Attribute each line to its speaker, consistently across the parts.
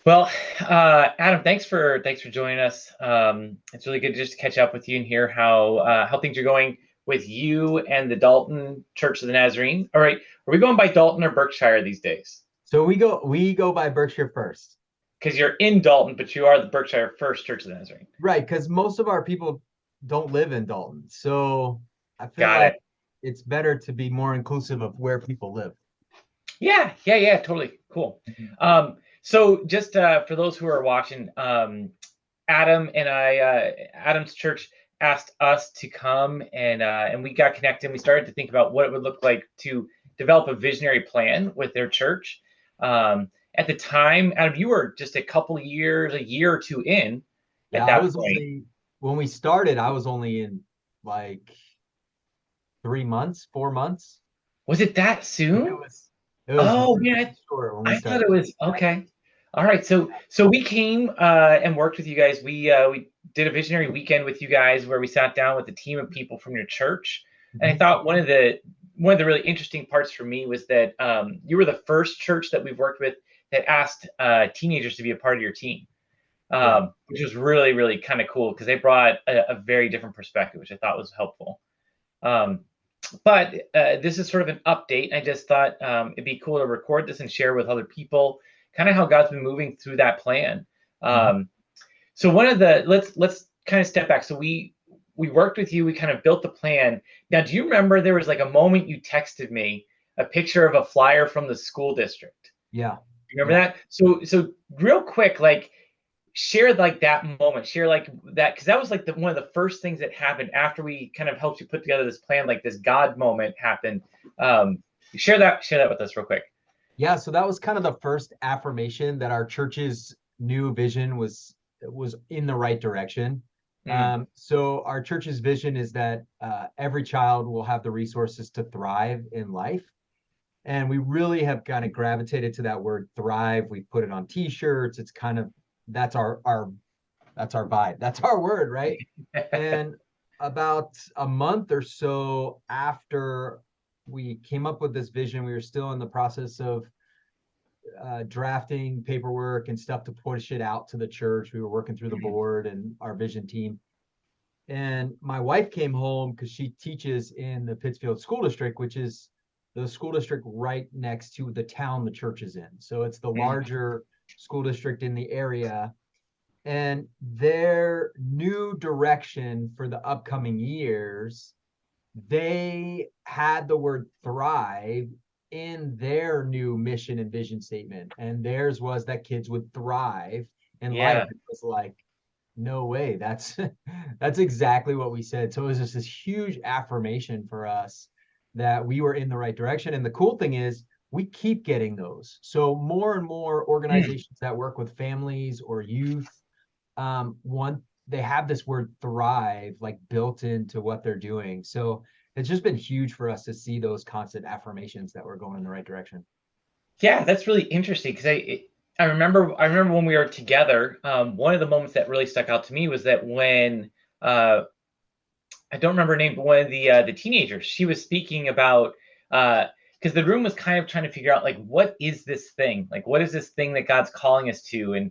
Speaker 1: Well, Adam, thanks for joining us. It's really good just to catch up with you and hear how things are going with you and the Dalton Church of the Nazarene. All right, are we going by Dalton or Berkshire these days?
Speaker 2: So we go by Berkshire First.
Speaker 1: Because you're in Dalton, but you are the Berkshire First Church of the Nazarene.
Speaker 2: Right, because most of our people don't live in Dalton. So I feel
Speaker 1: Got
Speaker 2: like
Speaker 1: it.
Speaker 2: it's better to be more inclusive of where people live.
Speaker 1: Yeah, totally cool.
Speaker 2: Mhm.
Speaker 1: So just for those who are watching, Adam and Adam's church asked us to come and we got connected. We started to think about what it would look like to develop a visionary plan with their church. At the time, Adam, you were just a year or two in
Speaker 2: Yeah,
Speaker 1: at
Speaker 2: I
Speaker 1: that
Speaker 2: was
Speaker 1: point.
Speaker 2: only when we started, I was only in like 3 months, 4 months.
Speaker 1: Was it that
Speaker 2: It
Speaker 1: soon?
Speaker 2: was it was
Speaker 1: Oh
Speaker 2: really
Speaker 1: man,
Speaker 2: short when we
Speaker 1: I thought
Speaker 2: started.
Speaker 1: it was okay. All right, so we came and worked with you guys. We did a visionary weekend with you guys where we sat down with a team of people from your church, and I
Speaker 2: Mhm.
Speaker 1: thought one of the really interesting parts for me was that you were the first church that we've worked with that asked teenagers to be a part of your team,
Speaker 2: Yeah.
Speaker 1: which was really kind of cool because they brought a very different perspective, which I thought was helpful. Um, but this is sort of an update. I just thought it'd be cool to record this and share with other people, kind of how God's been moving through that plan.
Speaker 2: Mhm.
Speaker 1: Um, so one of the let's kind of step back. So we worked with you. We kind of built the plan. Now, do you remember there was like a moment you texted me a picture of a flyer from the school district?
Speaker 2: Yeah.
Speaker 1: You remember
Speaker 2: Yeah.
Speaker 1: that? So real quick, like share like that moment, share like that because that was like one of the first things that happened after we kind of helped you put together this plan, like this God moment happened. um share that with us real quick.
Speaker 2: Yeah, so that was kind of the first affirmation that our church's new vision was in the right direction.
Speaker 1: Mm,
Speaker 2: So our church's vision is that every child will have the resources to thrive in life, and we really have kind of gravitated to that word thrive. We put it on T-shirts. It's kind of that's our vibe. That's our word, right? And about a month or so after we came up with this vision, we were still in the process of drafting paperwork and stuff to push it out to the church. We were working through the board and our vision team. And my wife came home because she teaches in the Pittsfield School District, which is the school district right next to the town the church is in. So it's the
Speaker 1: mm,
Speaker 2: larger school district in the area. And their new direction for the upcoming years, they had the word thrive in their new mission and vision statement. And theirs was that kids would thrive in life.
Speaker 1: yeah,
Speaker 2: It was like, no way. That's that's exactly what we said. So it was just this huge affirmation for us that we were in the right direction. And the cool thing is we keep getting those. So more and more
Speaker 1: mm,
Speaker 2: organizations that work with families or youth, one they have this word thrive like built into what they're doing. So it's just been huge for us to see those constant affirmations that we're going in the right direction.
Speaker 1: yeah, that's really interesting because I remember when we were together. One of the moments that really stuck out to me was that when uh I don't remember her name, but one of the teenagers, she was speaking about because the room was kind of trying to figure out like what is this thing? Like what is this thing that God's calling us to?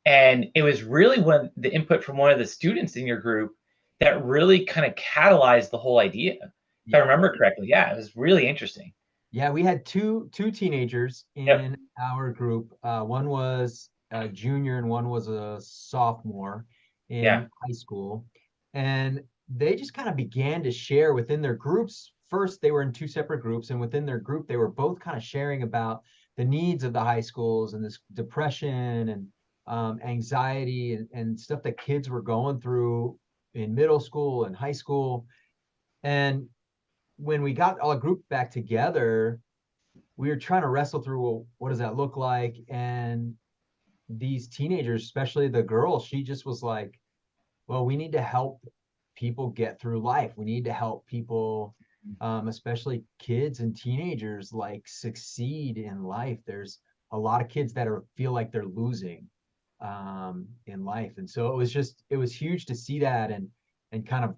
Speaker 1: And it was really when the input from one of the students in your group that really kind of catalyzed the whole idea. If I
Speaker 2: Yeah.
Speaker 1: remember correctly. Yeah, it was really interesting.
Speaker 2: Yeah, we had two teenagers
Speaker 1: Yep.
Speaker 2: in our group. One was a junior and one was a sophomore
Speaker 1: Yeah.
Speaker 2: in high school. And they just kind of began to share within their groups. First, they were in two separate groups, and within their group, they were both kind of sharing about the needs of the high schools and this depression and anxiety and stuff that kids were going through in middle school and high school. And when we got all a group back together, we were trying to wrestle through, well, what does that look like? And these teenagers, especially the girl, she just was like, well, we need to help people get through life. We need to help people, especially kids and teenagers, like succeed in life. There's a lot of kids that are feel like they're losing in life. And so it was huge to see that and kind of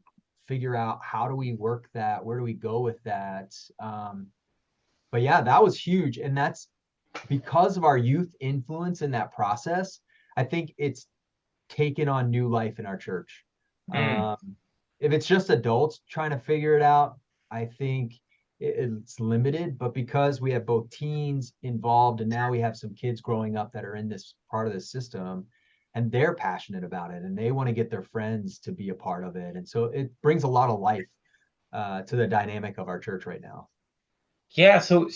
Speaker 2: figure out how do we work that? Where do we go with that? But yeah, that was huge. And because of our youth influence in that process, I think it's taken on new life in our church.
Speaker 1: Mm.
Speaker 2: Um, if it's just adults trying to figure it out, I think it's limited. But because we have both teens involved, and now we have some kids growing up that are in this part of the system, and they're passionate about it, and they want to get their friends to be a part of it, and so it brings a lot of life to the dynamic of our church right now.
Speaker 1: Yeah. So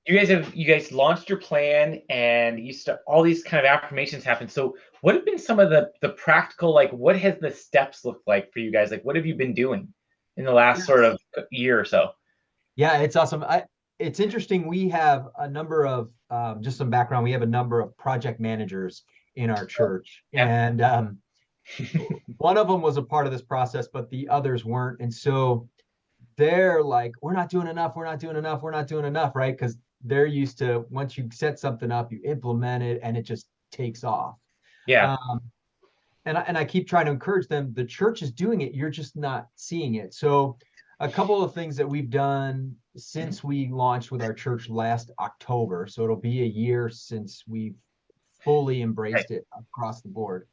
Speaker 1: you guys launched your plan, and you start all these kind of affirmations happen. So what have been some of the practical, like what has the steps looked like for you guys? Like what have you been doing in the last sort
Speaker 2: Yes.
Speaker 1: of year or so?
Speaker 2: Yeah, it's awesome. It's interesting. We have a number of just some background. We have a number of project managers in our church,
Speaker 1: Yeah.
Speaker 2: and one of them was a part of this process, but the others weren't. And so they're like, "We're not doing enough. We're not doing enough. We're not doing enough," right? Because they're used to once you set something up, you implement it, and it just takes off.
Speaker 1: Yeah.
Speaker 2: Um, and I keep trying to encourage them. The church is doing it. You're just not seeing it. So a couple of things that we've done since we launched with our church last October. So it'll be a year since we've fully
Speaker 1: Right.
Speaker 2: embraced it across the board.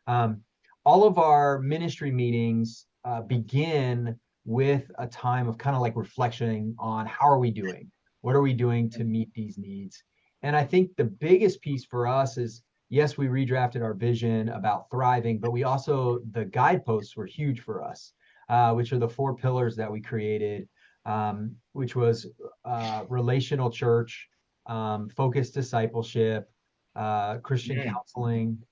Speaker 2: Um, all of our ministry meetings begin with a time of kind of like reflecting on how are we doing? What are we doing to meet these needs? And I think the biggest piece for us is yes, we redrafted our vision about thriving, but we also, the guideposts were huge for us, which are the 4 pillars that we created, which was relational church, focused discipleship, Christian
Speaker 1: Mm.
Speaker 2: counseling,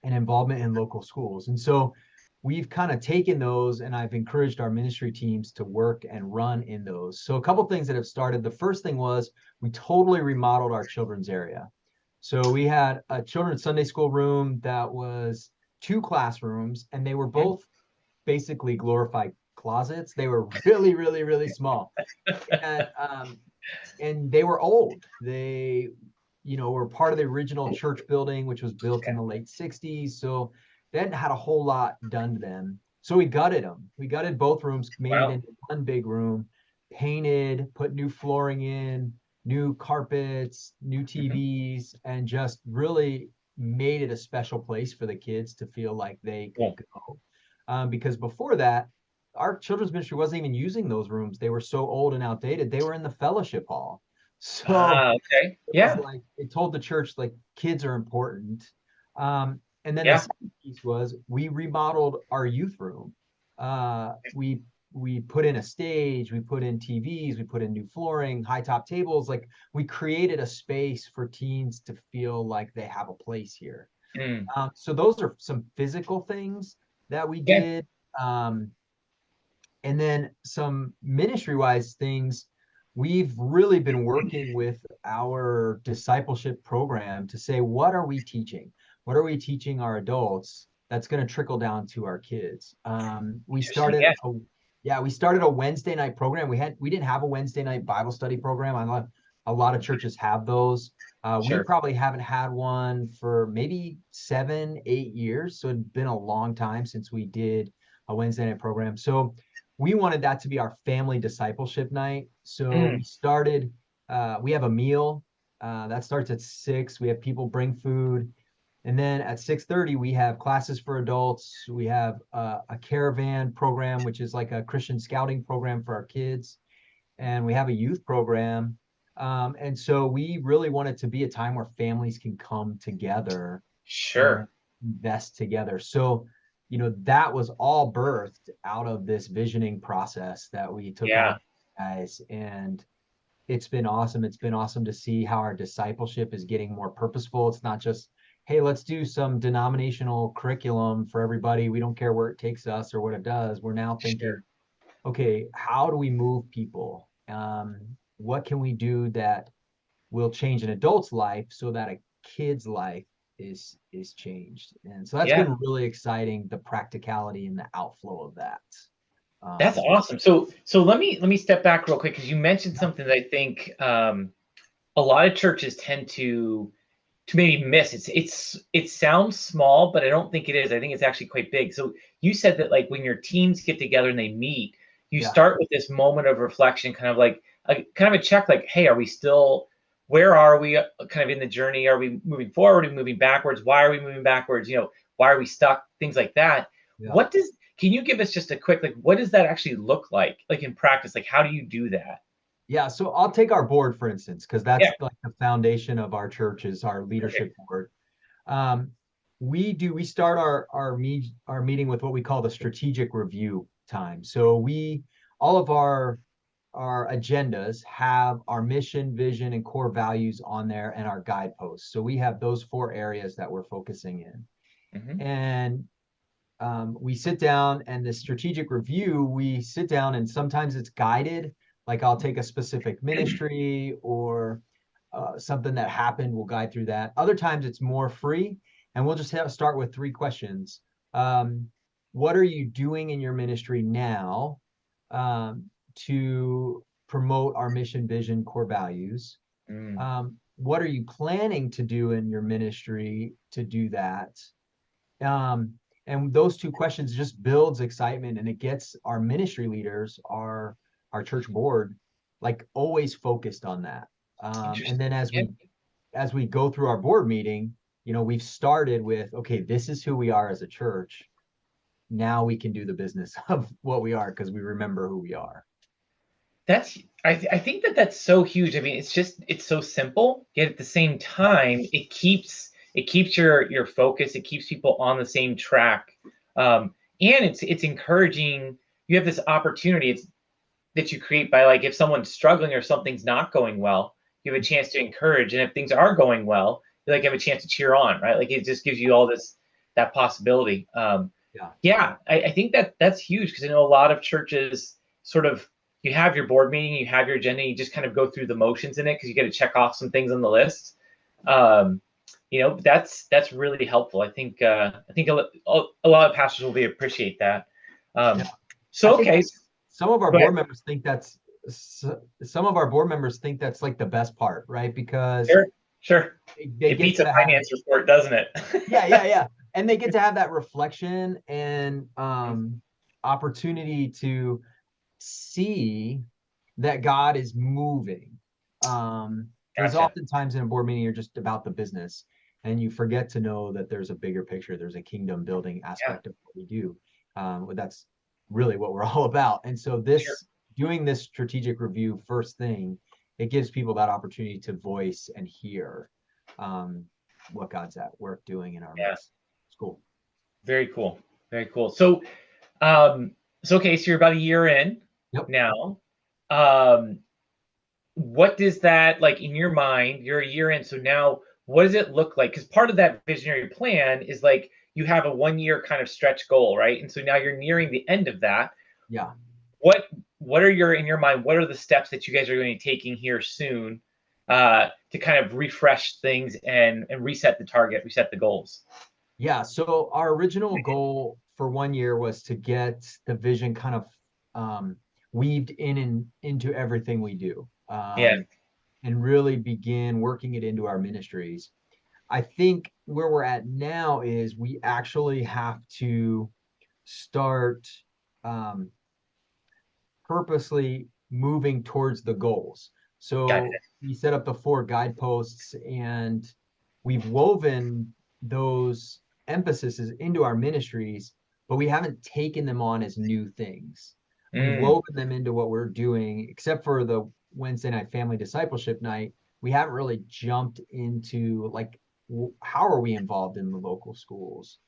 Speaker 2: and involvement in local schools. And so we've kind of taken those, and I've encouraged our ministry teams to work and run in those. So a couple things that have started. The first thing was we totally remodeled our children's area. So we had a children's Sunday school room that was 2 classrooms, and they were
Speaker 1: Mm.
Speaker 2: both basically glorified closets. They were really, really, really small. And they were old. They, were part of the original church building, which was built in the late 60s. So they hadn't had a whole lot done to them. So we gutted them. We gutted both rooms, made it
Speaker 1: Wow.
Speaker 2: into one big room, painted, put new flooring in, new carpets, new
Speaker 1: Hmm.
Speaker 2: TVs, and just really made it a special place for the kids to feel like they could
Speaker 1: Cool.
Speaker 2: go. Because before that, our children's ministry wasn't even using those rooms. They were so old and outdated. They were in the fellowship hall. So
Speaker 1: Ah, okay.
Speaker 2: it was
Speaker 1: Yeah.
Speaker 2: like it told the church like kids are important. And then the
Speaker 1: Yeah.
Speaker 2: second piece was we remodeled our youth room. We put in a stage, we put in TVs, we put in new flooring, high top tables. Like we created a space for teens to feel like they have a place here.
Speaker 1: Mm.
Speaker 2: So those are some physical things that we
Speaker 1: Yeah.
Speaker 2: did. Um, and then some ministry wise things, we've really been working with our discipleship program to say, what are we teaching? What are we teaching our adults that's going to trickle down to our kids? We
Speaker 1: Interesting.
Speaker 2: started
Speaker 1: Yeah.
Speaker 2: we started a Wednesday night program. We didn't have a Wednesday night Bible study program. I know a lot of churches have those. We
Speaker 1: Sure.
Speaker 2: probably haven't had one for maybe 7, 8 years. So it'd been a long time since we did a Wednesday night program. So we wanted that to be our family discipleship night. So
Speaker 1: Mm.
Speaker 2: we have a meal that starts at 6. We have people bring food. And then at 6:30, we have classes for adults. We have a caravan program, which is like a Christian scouting program for our kids. And we have a youth program. And so we really want it to be a time where families can come together and
Speaker 1: Sure.
Speaker 2: invest together. So, that was all birthed out of this visioning process that we took on,
Speaker 1: Yeah.
Speaker 2: guys. And it's been awesome. It's been awesome to see how our discipleship is getting more purposeful. It's not just, hey, let's do some denominational curriculum for everybody. We don't care where it takes us or what it does. We're now
Speaker 1: Sure.
Speaker 2: thinking, okay, how do we move people? What can we do that will change an adult's life so that a kid's life is changed? And so that's
Speaker 1: Yeah.
Speaker 2: been really exciting, the practicality and the outflow of that.
Speaker 1: That's
Speaker 2: Um,
Speaker 1: awesome. So let me step back real quick because you mentioned something that I think a lot of churches tend to maybe miss. It sounds small, but I don't think it is. I think it's actually quite big. So you said that like when your teams get together and they meet, you
Speaker 2: yeah,
Speaker 1: start with this moment of reflection, kind of like kind of a check, like, hey, are we still, where are we kind of in the journey? Are we moving forward? Are we moving backwards? Why are we moving backwards? Why are we stuck? Things like that.
Speaker 2: Yeah.
Speaker 1: Can you give us just a quick, like, what does that actually look like in practice? Like, how do you do that?
Speaker 2: Yeah, so I'll take our board, for instance, because
Speaker 1: Yeah.
Speaker 2: that's like the foundation of our church is our leadership board. Um, we start our meeting with what we call the strategic review time. So all of our agendas have our mission, vision, and core values on there and our guideposts. So we have those 4 areas that we're focusing in. And we sit down, and the strategic review, we sit down, and sometimes it's guided. Like I'll take a specific ministry or something that happened, we'll guide through that. Other times it's more free, and we'll just start with 3 questions. What are you doing in your ministry now to promote our mission, vision, core values? What are you planning to do in your ministry to do that? And those 2 questions just builds excitement, and it gets our ministry leaders, our church board, like always focused on that. And then as we go through our board meeting, we've started with, okay, this is who we are as a church. Now we can do the business of what we are because we remember who we are.
Speaker 1: I think that's so huge. I mean, it's so simple, yet at the same time, it keeps your focus. It keeps people on the same track, and it's encouraging. You have this opportunity that you create by, like, if someone's struggling or something's not going well, you have a chance to encourage, and if things are going well, you have a chance to cheer on, right? Like, it just gives you all that possibility. Yeah, I think that's huge, because I know a lot of churches sort of, you have your board meeting, you have your agenda, you just kind of go through the motions in it because you got to check off some things on the list. That's really helpful. I think a lot of pastors will appreciate that. So okay,
Speaker 2: some of our board members think that's like the best part, right? Because
Speaker 1: sure,
Speaker 2: they
Speaker 1: it
Speaker 2: get
Speaker 1: beats
Speaker 2: to
Speaker 1: a finance report, doesn't it?
Speaker 2: yeah. And they get to have that reflection and opportunity to see that God is moving. There's oftentimes in a board meeting, you're just about the business, and you forget to know that there's a bigger picture. There's a kingdom building aspect of what we do. That's really what we're all about. And so doing this strategic review first thing, it gives people that opportunity to voice and hear what God's at work doing in our midst. It's cool.
Speaker 1: Very cool. Very cool. So, okay, so you're about a year in now. What does that, like, in your mind? You're a year in, so now what does it look like? Because part of that visionary plan is, like, you have a 1-year kind of stretch goal, right? And so now you're nearing the end of that.
Speaker 2: Yeah.
Speaker 1: What are in your mind, what are the steps that you guys are going to be taking here soon to kind of refresh things and reset the target, reset the goals?
Speaker 2: Yeah. So our original goal for 1 year was to get the vision kind of weaved into everything we do. And really begin working it into our ministries. I think where we're at now is we actually have to start purposely moving towards the goals. So we set up the 4 guideposts, and we've woven those emphases into our ministries, but we haven't taken them on as new things. We've woven them into what we're doing, except for the Wednesday night family discipleship night. We haven't really jumped into, like, how are we involved in the local schools?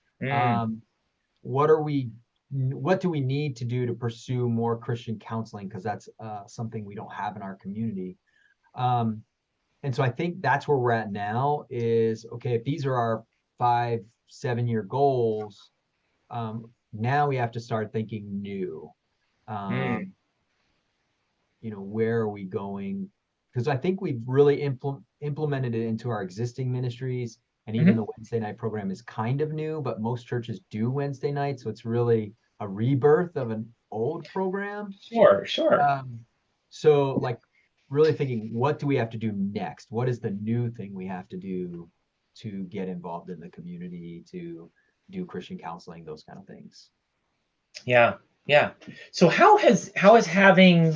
Speaker 2: What do we need to do to pursue more Christian counseling? Because that's something we don't have in our community. And so I think that's where we're at now is, okay, if these are our 5-7 year goals, now we have to start thinking new. Where are we going? Because I think we've really implemented it into our existing ministries, and even the Wednesday night program is kind of new, but most churches do Wednesday night, so it's really a rebirth of an old program.
Speaker 1: Sure.
Speaker 2: So, like, really thinking, what do we have to do next? What is the new thing we have to do to get involved in the community, to do Christian counseling, those kind of things?
Speaker 1: Yeah. So how has having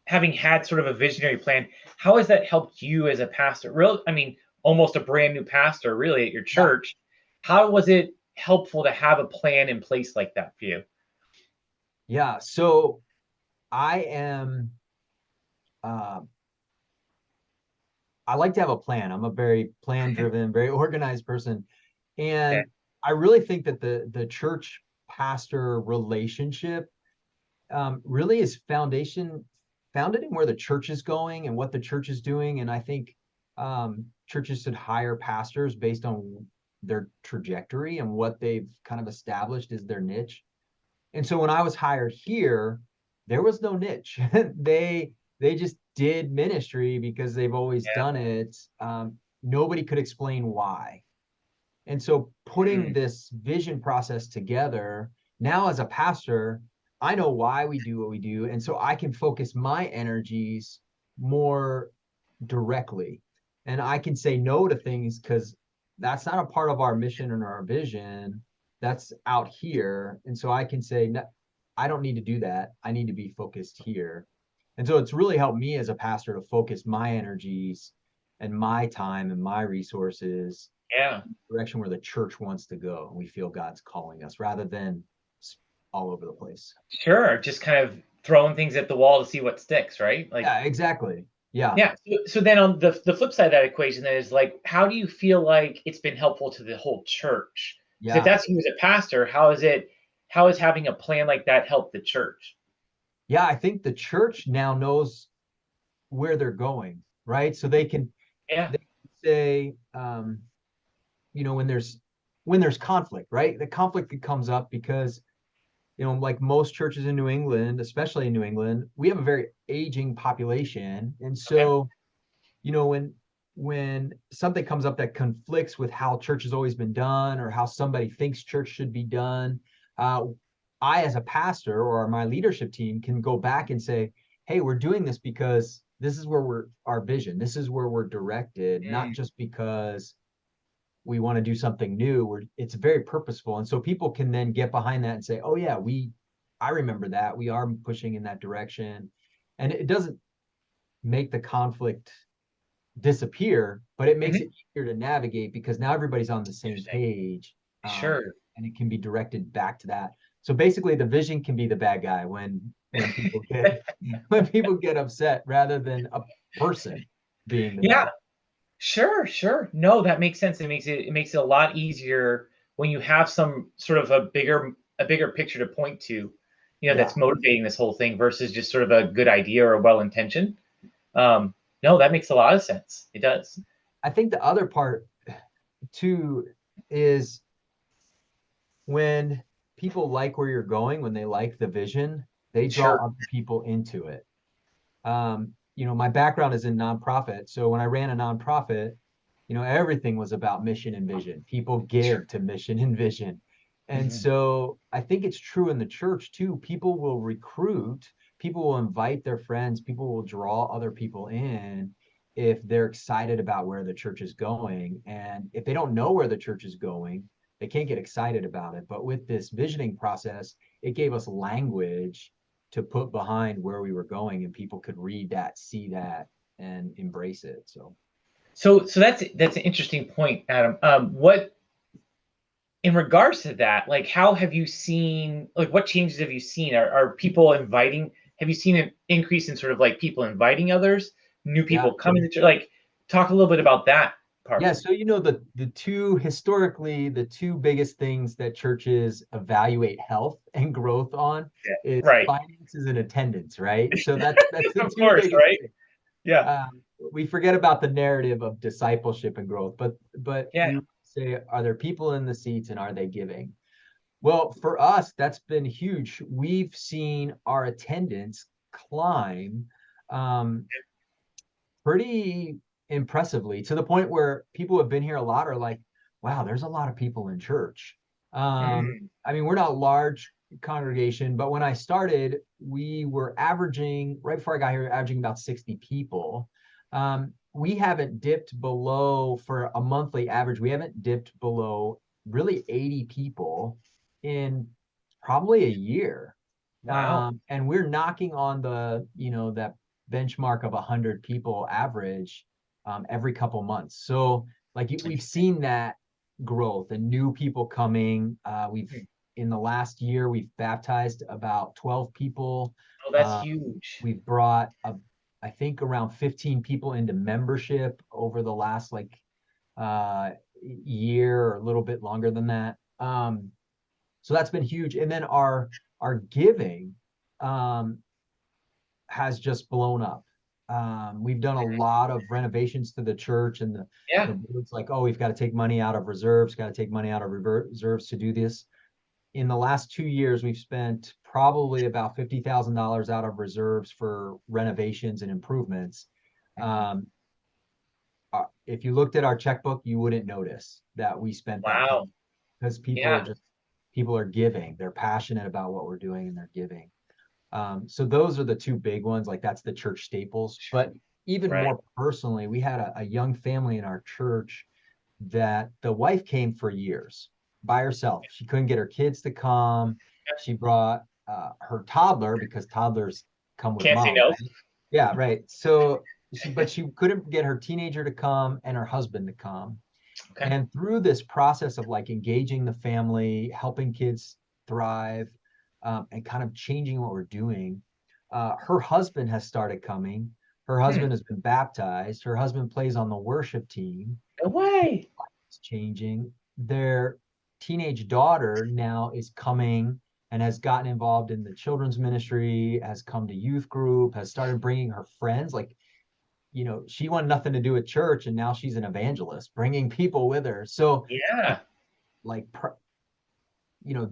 Speaker 1: having had sort of a visionary plan, how has that helped you as a pastor? I mean, almost a brand new pastor, really, at your
Speaker 2: Yeah.
Speaker 1: church. How was it helpful to have a plan in place like that for you?
Speaker 2: Yeah. So I am, uh, I like to have a plan. I'm a very plan driven, very organized person.
Speaker 1: Okay.
Speaker 2: And I really think that the church pastor relationship really is founded in where the church is going and what the church is doing. And I think churches should hire pastors based on their trajectory and what they've kind of established as their niche. And so when I was hired here, there was no niche. They just did ministry because they've always
Speaker 1: Yeah.
Speaker 2: done it. Nobody could explain why. And so putting
Speaker 1: Mm,
Speaker 2: this vision process together, now as a pastor, I know why we do what we do. And so I can focus my energies more directly. And I can say no to things because that's not a part of our mission and our vision. That's out here. And so I can say, no, I don't need to do that. I need to be focused here. And so it's really helped me as a pastor to focus my energies and my time and my resources
Speaker 1: yeah.
Speaker 2: direction where the church wants to go and we feel God's calling us rather than all over the place.
Speaker 1: Sure. Just kind of throwing things at the wall to see what sticks, right? Like,
Speaker 2: Yeah, exactly. Yeah.
Speaker 1: yeah. So then on the flip side of that equation, then is like, how do you feel like it's been helpful to the whole church? Because if
Speaker 2: Yeah.
Speaker 1: that's you as a pastor, how is having a plan like that help the church?
Speaker 2: Yeah. I think the church now knows where they're going, right? So
Speaker 1: Yeah.
Speaker 2: they can say, when there's conflict, right? The conflict that comes up because like most churches in New England, especially in New England, we have a very aging population. And
Speaker 1: Okay.
Speaker 2: so, when something comes up that conflicts with how church has always been done or how somebody thinks church should be done, uh, I, as a pastor or my leadership team, can go back and say, hey, we're doing this because this is where our vision, this is where we're directed, not
Speaker 1: Mm,
Speaker 2: just because we want to do something new. It's very purposeful. And so people can then get behind that and say, oh yeah, I remember that. We are pushing in that direction. And it doesn't make the conflict disappear, but it makes
Speaker 1: mhm.
Speaker 2: it easier to navigate because now everybody's on the same
Speaker 1: Interesting.
Speaker 2: page.
Speaker 1: Sure.
Speaker 2: And it can be directed back to that. So basically the vision can be the bad guy when people get when people get upset rather than a person being the
Speaker 1: Yeah.
Speaker 2: bad.
Speaker 1: Sure. Sure. No, that makes sense. It makes it a lot easier when you have some sort of a bigger picture to point to,
Speaker 2: Yeah.
Speaker 1: that's motivating this whole thing versus just sort of a good idea or a well intention. No, that makes a lot of sense. It does.
Speaker 2: I think the other part too is when people like where you're going, when they like the vision, they draw
Speaker 1: Sure.
Speaker 2: other people into it. My background is in nonprofit. So when I ran a nonprofit, everything was about mission and vision. People
Speaker 1: Sure.
Speaker 2: give to mission and vision. And
Speaker 1: Mhm.
Speaker 2: so I think it's true in the church too. People will recruit, people will invite their friends, people will draw other people in if they're excited about where the church is going. And if they don't know where the church is going, they can't get excited about it. But with this visioning process, it gave us language to put behind where we were going, and people could read that, see that, and embrace it. So
Speaker 1: So that's an interesting point, Adam. What in regards to that, like how have you seen like what changes have you seen? Are people inviting have you seen an increase in sort of like people inviting others, new
Speaker 2: yeah.
Speaker 1: people coming to church? Like talk a little bit about that part.
Speaker 2: Yeah, so the two biggest things that churches evaluate health and growth on
Speaker 1: Yeah.
Speaker 2: is
Speaker 1: Right.
Speaker 2: finances and attendance, right? So that's the
Speaker 1: Of
Speaker 2: two
Speaker 1: course,
Speaker 2: biggest
Speaker 1: right?
Speaker 2: things.
Speaker 1: Yeah.
Speaker 2: Um, we forget about the narrative of discipleship and growth, but
Speaker 1: Yeah.
Speaker 2: we say, are there people in the seats and are they giving? Well, for us, that's been huge. We've seen our attendance climb um, pretty impressively to the point where people who have been here a lot are like, wow, there's a lot of people in church.
Speaker 1: Mm,
Speaker 2: I mean, we're not large congregation, but when I started, we were averaging, right before I got here, averaging about 60 people. We haven't dipped below, for a monthly average, we haven't dipped below really 80 people in probably a year.
Speaker 1: wow.
Speaker 2: And we're knocking on the, that benchmark of 100 people average every couple months. So like we've seen that growth and new people coming. In the last year, we've baptized about 12 people.
Speaker 1: Oh, that's huge.
Speaker 2: We've brought I think around 15 people into membership over the last like year or a little bit longer than that. So that's been huge. And then our giving has just blown up. We've done a lot of renovations to the church, and
Speaker 1: Yeah.
Speaker 2: it's like, oh, we've got to take money out of reserves, got to take money out of reserves to do this. In the last 2 years, we've spent probably about $50,000 out of reserves for renovations and improvements. If you looked at our checkbook, you wouldn't notice that we spent that kind
Speaker 1: Wow.
Speaker 2: of, because
Speaker 1: Yeah.
Speaker 2: people are giving. They're passionate about what we're doing and they're giving. So those are the two big ones. Like that's the church staples. But even
Speaker 1: Right.
Speaker 2: more personally, we had a young family in our church that the wife came for years by herself. She couldn't get her kids to come. She brought her toddler because toddlers come with
Speaker 1: Can't say
Speaker 2: mom,
Speaker 1: no.
Speaker 2: right? Yeah, right. So but she couldn't get her teenager to come and her husband to come.
Speaker 1: Okay.
Speaker 2: And through this process of like engaging the family, helping kids thrive, and kind of changing what we're doing, her husband has started coming. Her husband has been baptized. Her husband plays on the worship team.
Speaker 1: No way.
Speaker 2: It's changing. Their teenage daughter now is coming and has gotten involved in the children's ministry, has come to youth group, has started bringing her friends. Like, she wanted nothing to do with church, and now she's an evangelist, bringing people with her. So,
Speaker 1: Yeah.
Speaker 2: like,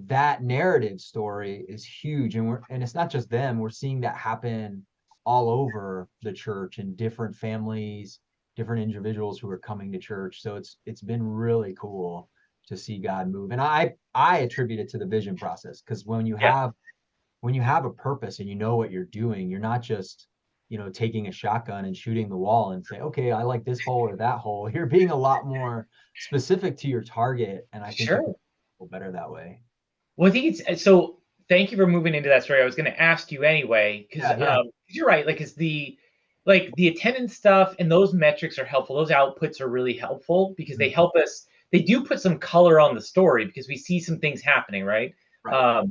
Speaker 2: that narrative story is huge, and it's not just them. We're seeing that happen all over the church in different families, different individuals who are coming to church. So it's been really cool to see God move, and I attribute it to the vision process, because when you
Speaker 1: Yeah.
Speaker 2: have a purpose and you know what you're doing, you're not just taking a shotgun and shooting the wall and say, okay, I like this hole or that hole. You're being a lot more specific to your target, and I think you can
Speaker 1: Sure.
Speaker 2: feel better that way.
Speaker 1: Well, I think it's so. Thank you for moving into that story. I was going to ask you anyway, because
Speaker 2: Yeah.
Speaker 1: you're right. Like, the attendance stuff and those metrics are helpful. Those outputs are really helpful because they
Speaker 2: Mhm.
Speaker 1: help us. They do put some color on the story because we see some things happening, right?
Speaker 2: Right.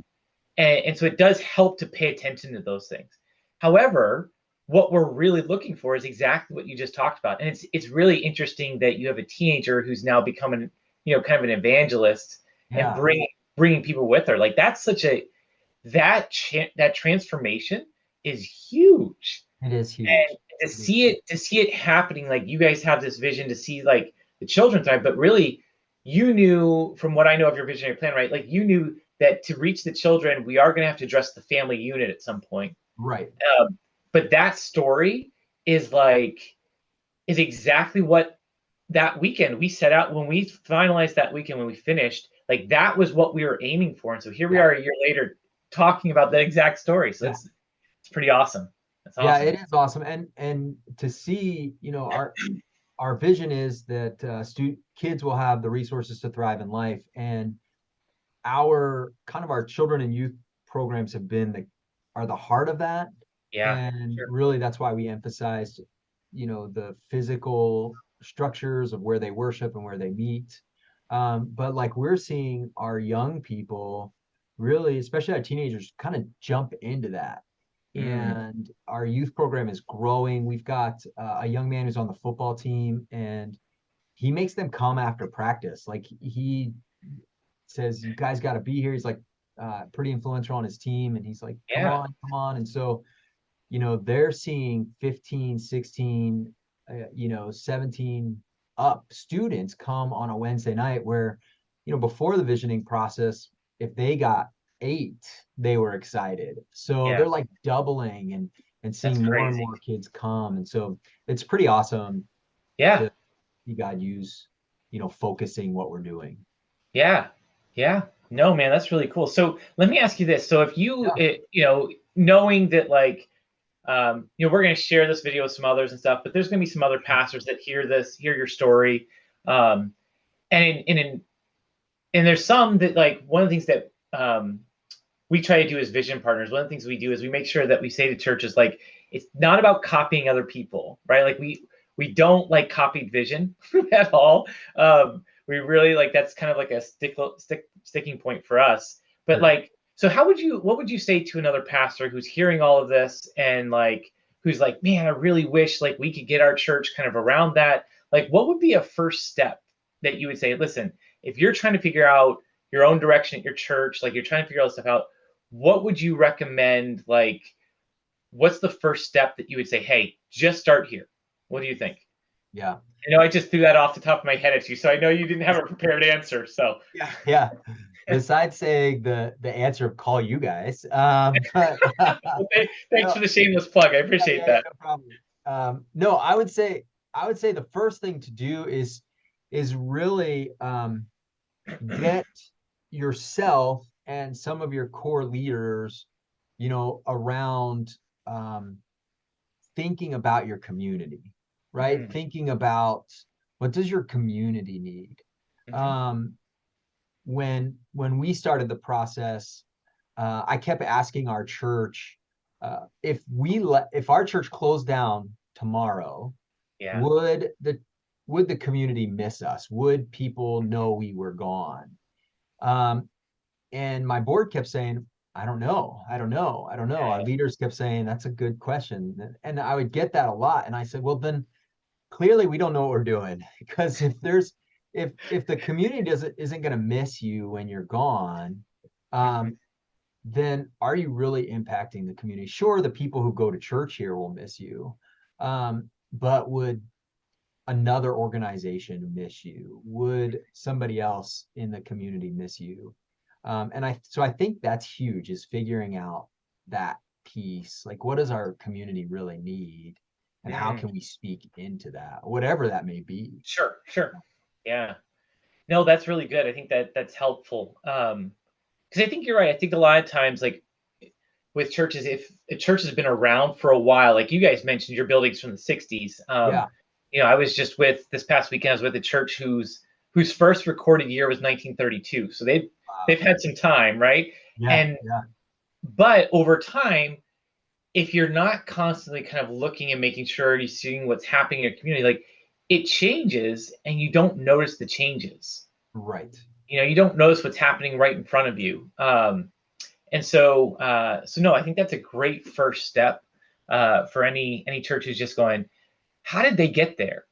Speaker 1: And so it does help to pay attention to those things. However, what we're really looking for is exactly what you just talked about, and it's really interesting that you have a teenager who's now becoming, kind of an evangelist and
Speaker 2: Yeah.
Speaker 1: bringing people with her. Like that's such a that transformation is huge,
Speaker 2: It is
Speaker 1: and
Speaker 2: huge.
Speaker 1: to see it happening. Like you guys have this vision to see like the children thrive, but really you knew from what I know of your visionary plan, right? Like you knew that to reach the children, we are going to have to address the family unit at some point.
Speaker 2: Right.
Speaker 1: But that story is is exactly what that weekend we set out when we finalized that weekend when we finished. Like that was what we were aiming for, and so here we
Speaker 2: Yeah.
Speaker 1: are a year later talking about that exact story. So
Speaker 2: Yeah.
Speaker 1: it's pretty awesome. That's
Speaker 2: Yeah,
Speaker 1: awesome.
Speaker 2: it is awesome. And to see, our vision is that kids will have the resources to thrive in life, and our children and youth programs are the heart of that.
Speaker 1: Yeah.
Speaker 2: And
Speaker 1: Sure.
Speaker 2: really that's why we emphasized, the physical structures of where they worship and where they meet. But like we're seeing our young people really, especially our teenagers, kind of jump into that.
Speaker 1: Mm.
Speaker 2: And our youth program is growing. We've got a young man who's on the football team, and he makes them come after practice. Like he says, you guys got to be here. He's like pretty influential on his team, and he's like, come
Speaker 1: Yeah.
Speaker 2: on, come on. And so, they're seeing 15, 16, 17 up students come on a Wednesday night where, before the visioning process, if they got 8, they were excited. So
Speaker 1: Yeah.
Speaker 2: they're like doubling and
Speaker 1: That's
Speaker 2: seeing more and
Speaker 1: crazy.
Speaker 2: more kids come. And so it's pretty awesome
Speaker 1: Yeah.
Speaker 2: to see God use, focusing what we're doing.
Speaker 1: Yeah. Yeah. No, man, that's really cool. So let me ask you this. So if
Speaker 2: Yeah.
Speaker 1: knowing that we're going to share this video with some others and stuff, but there's going to be some other pastors that hear your story. Um, and there's some that like one of the things that we try to do as vision partners, one of the things we do is we make sure that we say to churches like, it's not about copying other people, right? Like we don't like copied vision at all. We really like that's kind of like a sticking point for us. But
Speaker 2: Sure.
Speaker 1: like, so what would you say to another pastor who's hearing all of this and like who's like, man, I really wish like we could get our church kind of around that. Like, what would be a first step that you would say, listen, if you're trying to figure out your own direction at your church, like you're trying to figure all this stuff out, what would you recommend? Like, what's the first step that you would say, hey, just start here? What do you think?
Speaker 2: Yeah.
Speaker 1: I know I just threw that off the top of my head at you, so I know you didn't have a prepared answer. So
Speaker 2: Yeah. Yeah. Besides saying the answer of call you guys, but
Speaker 1: well, thanks
Speaker 2: no,
Speaker 1: for the shameless plug. I appreciate
Speaker 2: yeah,
Speaker 1: that.
Speaker 2: no problem. No, I would say the first thing to do is really get yourself and some of your core leaders, around um, thinking about your community, right?
Speaker 1: Mm,
Speaker 2: Thinking about what does your community need.
Speaker 1: hmm
Speaker 2: Um, when we started the process, I kept asking our church, if our church closed down tomorrow,
Speaker 1: Yeah.
Speaker 2: would the community miss us? Would people know we were gone? Um, and my board kept saying, I don't know. I don't know. I don't know. Our
Speaker 1: Yeah.
Speaker 2: leaders kept saying, that's a good question. And I would get that a lot. And I said, well, then clearly we don't know what we're doing. Because if the community isn't going to miss you when you're gone,
Speaker 1: Mhm.
Speaker 2: um, then are you really impacting the community? Sure, the people who go to church here will miss you. But would another organization miss you? Would somebody else in the community miss you? So I think that's huge, is figuring out that piece. Like, what does our community really need? And how
Speaker 1: Mm,
Speaker 2: can we speak into that, whatever that may be?
Speaker 1: sure, sure. Yeah. No, that's really good. I think that that's helpful. Because I think you're right. I think a lot of times, like with churches, if a church has been around for a while, like you guys mentioned, your building's from the '60s.
Speaker 2: Yeah.
Speaker 1: I was just with this past weekend. I was with a church whose first recorded year was 1932. So they've
Speaker 2: Wow.
Speaker 1: had some time, right?
Speaker 2: Yeah.
Speaker 1: And
Speaker 2: Yeah.
Speaker 1: but over time, if you're not constantly kind of looking and making sure you're seeing what's happening in your community, like it changes and you don't notice the changes.
Speaker 2: Right.
Speaker 1: You don't notice what's happening right in front of you. And so no, I think that's a great first step for any church who's just going, how did they get there?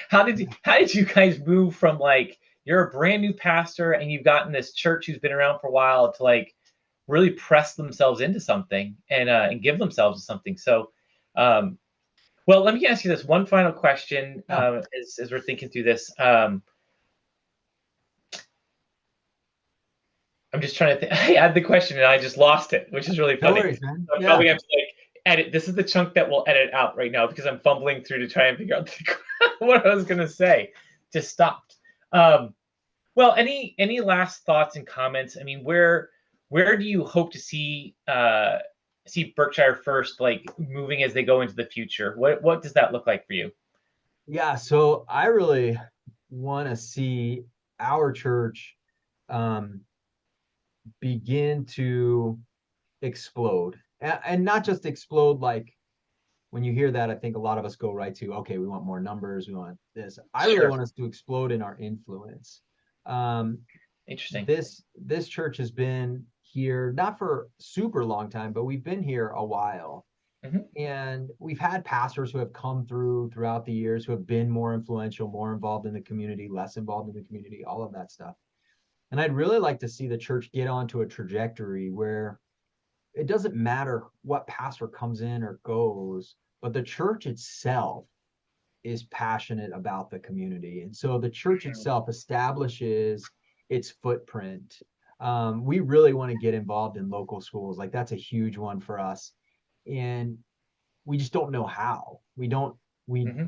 Speaker 1: How did you guys move from like you're a brand new pastor and you've gotten this church who's been around for a while to like really press themselves into something and give themselves to something. So, um, well, let me ask you this one final question
Speaker 2: Yeah.
Speaker 1: as we're thinking through this. I'm just trying to think. I had the question and I just lost it, which is really
Speaker 2: No
Speaker 1: funny.
Speaker 2: worries, man.
Speaker 1: I'm
Speaker 2: Yeah.
Speaker 1: probably going to have to like edit. This is the chunk that we'll edit out right now because I'm fumbling through to try and figure out what I was going to say. Just stopped. Um, well, any last thoughts and comments? I mean, where do you hope to see Berkshire First like moving as they go into the future? What does that look like for you?
Speaker 2: Yeah. So I really want to see our church um, begin to explode, and not just explode. Like, when you hear that, I think a lot of us go right to, okay, we want more numbers, we want this. I really
Speaker 1: Sure.
Speaker 2: want us to explode in our influence. um,
Speaker 1: Interesting.
Speaker 2: this church has been here not for super long time, but we've been here a while,
Speaker 1: Hmm
Speaker 2: and we've had pastors who have come throughout the years who have been more influential, more involved in the community, less involved in the community, all of that stuff. And I'd really like to see the church get onto a trajectory where it doesn't matter what pastor comes in or goes, but the church itself is passionate about the community. And so the church itself establishes its footprint. We really want to get involved in local schools. Like, that's a huge one for us. And we just don't know how. We
Speaker 1: hmm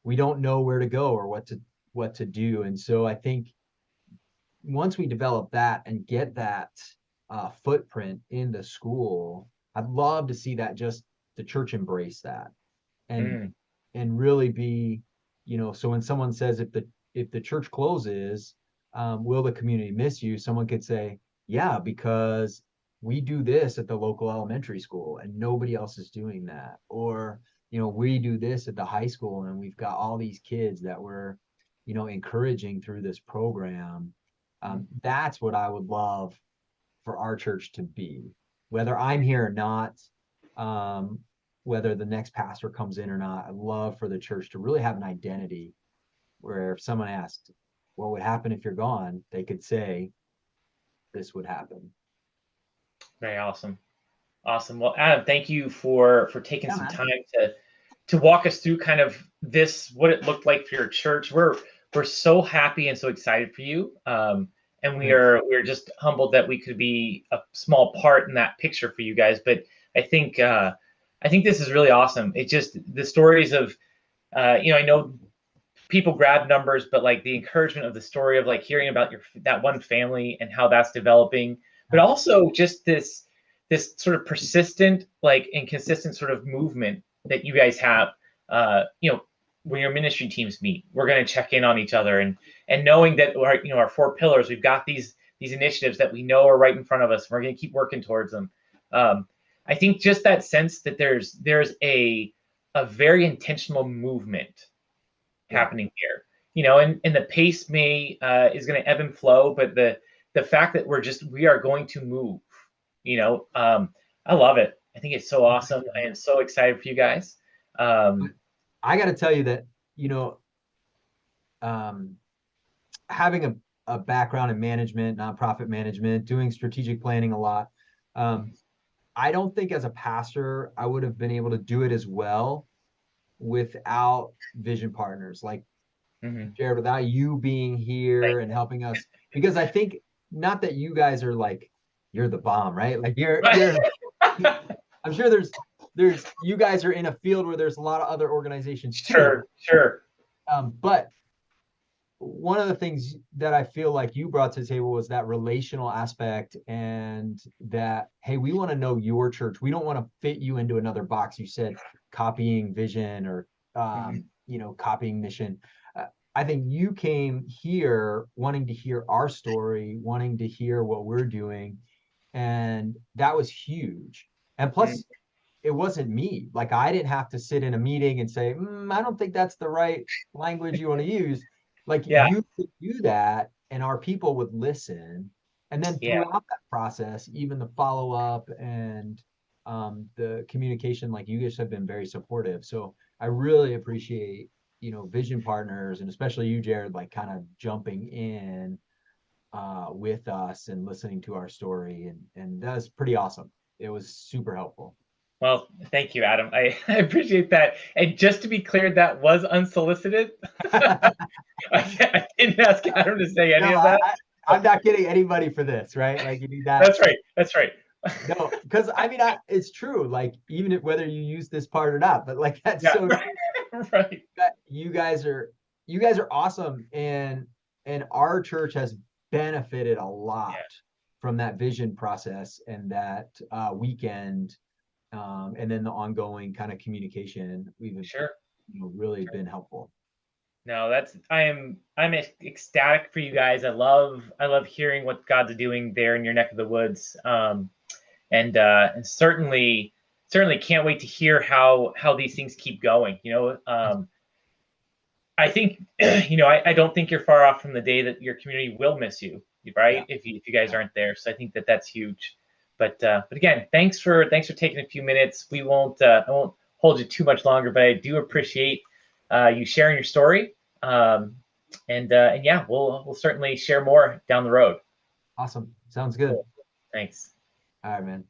Speaker 2: we don't know where to go or what to do. And so I think once we develop that and get that footprint in the school, I'd love to see that, just the church embrace that and
Speaker 1: mm
Speaker 2: really be, so when someone says, if the church closes, will the community miss you? Someone could say, yeah, because we do this at the local elementary school and nobody else is doing that. Or, we do this at the high school and we've got all these kids that we're, encouraging through this program. That's what I would love for our church to be, whether I'm here or not, um, whether the next pastor comes in or not. I'd love for the church to really have an identity where if someone asked, what would happen if you're gone? They could say, this would happen.
Speaker 1: Very awesome. Awesome. Well, Adam, thank you for taking
Speaker 2: Yeah,
Speaker 1: some
Speaker 2: man.
Speaker 1: time to walk us through kind of this, what it looked like for your church. We're so happy and so excited for you. And
Speaker 2: Thanks.
Speaker 1: we're just humbled that we could be a small part in that picture for you guys. But I think I think this is really awesome. It's just the stories of I know people grab numbers, but like the encouragement of the story of like hearing about that one family and how that's developing, but
Speaker 2: Yeah.
Speaker 1: also just this sort of persistent, like, and consistent sort of movement that you guys have. When your ministry teams meet, we're going to check in on each other, and knowing that our four pillars, we've got these initiatives that we know are right in front of us. And we're going to keep working towards them. I think just that sense that there's a very intentional movement
Speaker 2: Yeah.
Speaker 1: happening here. And the pace may is going to ebb and flow, but the fact that we are going to move, I love it. I think it's so awesome. I am so excited for you guys.
Speaker 2: But
Speaker 1: Um,
Speaker 2: I got to tell you that, um, having a background in management, nonprofit management, doing strategic planning a lot, um, I don't think as a pastor, I would have been able to do it as well without vision partners. Like
Speaker 1: mhm.
Speaker 2: Jarrod, without you being
Speaker 1: Thank
Speaker 2: here and helping us, because I think not that you guys are like, you're the bomb, right? Like you're I'm sure there's you guys are in a field where there's a lot of other organizations too.
Speaker 1: Sure, sure.
Speaker 2: But one of the things that I feel like you brought to the table was that relational aspect, and that, hey, we want to know your church. We don't want to fit you into another box. You said copying vision or
Speaker 1: Mhm.
Speaker 2: copying mission. I think you came here wanting to hear our story, wanting to hear what we're doing, and that was huge. And
Speaker 1: Mhm.
Speaker 2: plus, it wasn't me. Like I didn't have to sit in a meeting and say, I don't think that's the right language you want to use. Like
Speaker 1: Yeah,
Speaker 2: you could do that, and our people would listen. And then
Speaker 1: yeah.
Speaker 2: throughout that process, even the follow up and the communication, like you guys have been very supportive. So I really appreciate, vision partners, and especially you, Jarrod, like kind of jumping in with us and listening to our story, and that's pretty awesome. It was super helpful.
Speaker 1: Well, thank you, Adam. I appreciate that. And just to be clear, that was unsolicited. I didn't ask Adam to say
Speaker 2: No,
Speaker 1: any of that.
Speaker 2: I'm not getting anybody for this, right? Like you need that.
Speaker 1: That's right. That's right.
Speaker 2: No, because I mean, it's true. Like even if, whether you use this part or not, but like that's
Speaker 1: Yeah,
Speaker 2: so true.
Speaker 1: right.
Speaker 2: That you guys are awesome, and our church has benefited a lot
Speaker 1: Yeah,
Speaker 2: from that vision process and that weekend, and then the ongoing kind of communication. We've
Speaker 1: sure.
Speaker 2: really been helpful.
Speaker 1: No, I'm ecstatic for you guys. I love hearing what God's doing there in your neck of the woods. And certainly can't wait to hear how these things keep going. I think I don't think you're far off from the day that your community will miss you,
Speaker 2: Yeah.
Speaker 1: right? If you guys
Speaker 2: Yeah.
Speaker 1: aren't there, so I think that's huge. But again, thanks for taking a few minutes. I won't hold you too much longer, but I do appreciate you sharing your story. And yeah, we'll certainly share more down the road.
Speaker 2: Awesome. Sounds good.
Speaker 1: Cool. Thanks.
Speaker 2: All right, man.